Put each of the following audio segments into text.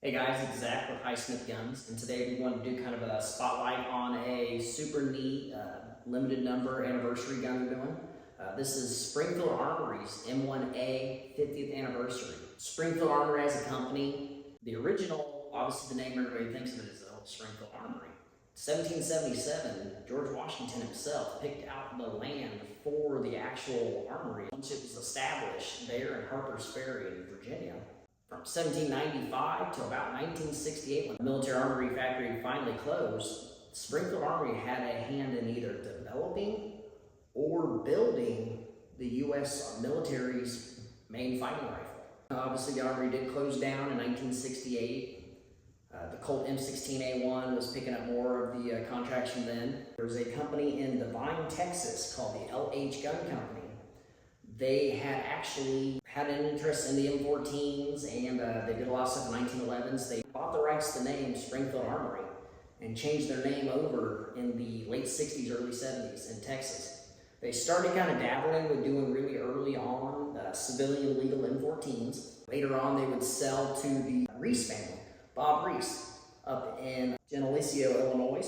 Hey guys, it's Zach with Highsmith Guns, and today we want to do kind of a spotlight on a super neat limited number anniversary gun we're doing. This is Springfield Armory's M1A 50th anniversary. Springfield Armory as a company, the original, obviously the name everybody thinks of it as the old Springfield Armory. 1777, George Washington himself picked out the land for the actual armory once it was established there in Harper's Ferry in Virginia. From 1795 to about 1968, when the military armory factory finally closed, Springfield Armory had a hand in either developing or building the U.S. military's main fighting rifle. Obviously, the armory did close down in 1968. The Colt M16A1 was picking up more of the contracts from then. There was a company in Devine, Texas called the LH Gun Company. They had actually had an interest in the M14s, and they did a lot of stuff in 1911s. They bought the rights to the name Springfield Armory and changed their name over in the late 60s, early 70s in Texas. They started kind of dabbling with doing really early on civilian legal M14s. Later on, they would sell to the Reese family, Bob Reese, up in Geneseo, Illinois.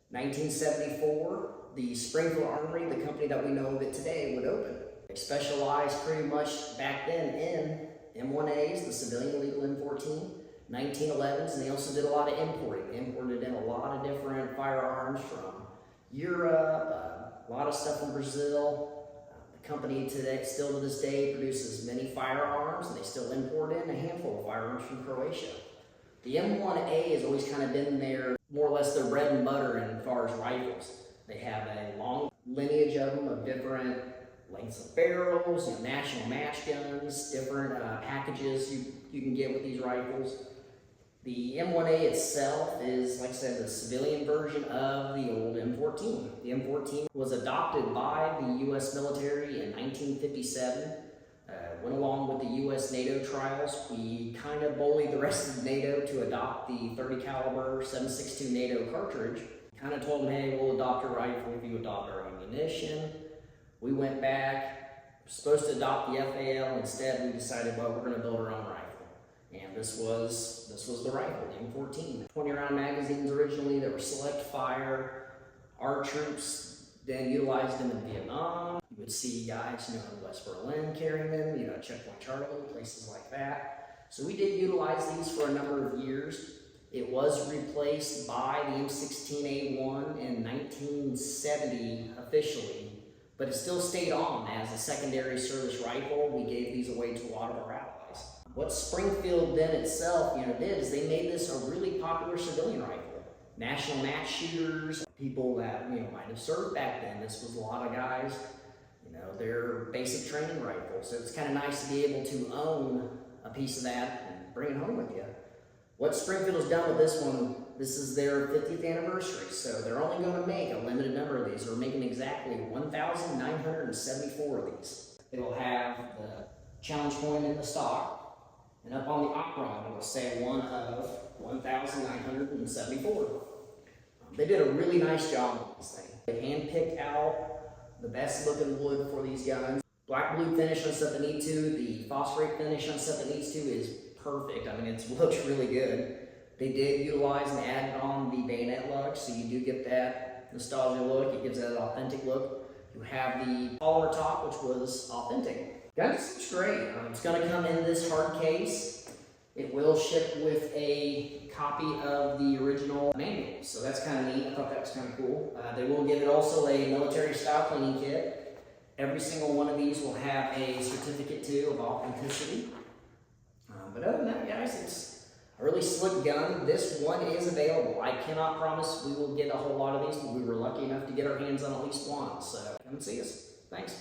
1974, the Springfield Armory, the company that we know of it today, would open. They specialized pretty much back then in M1As, the civilian legal M14, 1911s, and they also did a lot of importing. They imported in a lot of different firearms from Europe, a lot of stuff from Brazil. The company today, still to this day, produces many firearms, and they still import in a handful of firearms from Croatia. The M1A has always kind of been their, more or less their bread and butter as far as rifles. They have a long lineage of them of different lengths of barrels, national match guns, different packages you can get with these rifles. The M1A itself is, like I said, the civilian version of the old M14. The M14 was adopted by the U.S. military in 1957. Went along with the U.S. NATO trials. We kind of bullied the rest of NATO to adopt the 30 caliber 7.62 NATO cartridge. Kind of told them, hey, we'll adopt your rifle if you adopt our ammunition. We went back, supposed to adopt the FAL. Instead, we decided, well, we're going to build our own rifle. And this was the rifle, the M14. 20-round magazines originally that were select fire. Our troops then utilized them in Vietnam. You would see guys, in West Berlin carrying them, Checkpoint Charlie, places like that. So we did utilize these for a number of years. It was replaced by the M16A1 in 1970 officially, but it still stayed on as a secondary service rifle. We gave these away to a lot of our allies. What Springfield then itself, did is they made this a really popular civilian rifle. National match shooters, people that, might have served back then. This was a lot of guys, their basic training rifles. So it's kind of nice to be able to own a piece of that and bring it home with you. What Springfield has done with this one, this is their 50th anniversary, so they're only going to make a limited number of these. They're making exactly 1,974 of these. It'll have the challenge coin in the stock, and up on the op rod, it'll say one of 1,974. They did a really nice job with this thing. They hand-picked out the best looking wood for these guns. Black blue finish on stuff that needs to, the phosphorate finish on stuff that needs to is perfect. It looks really good. They did utilize and add on the bayonet lug, so you do get that nostalgia look. It gives that an authentic look. You have the polymer top, which was authentic. Gun looks great. It's going to come in this hard case. It will ship with a copy of the original manual, so that's kind of neat. I thought that was kind of cool. They will give it also a military-style cleaning kit. Every single one of these will have a certificate, too, of authenticity. But other than that, guys, it's a really slick gun. This one is available. I cannot promise we will get a whole lot of these, but we were lucky enough to get our hands on at least one. So come and see us. Thanks.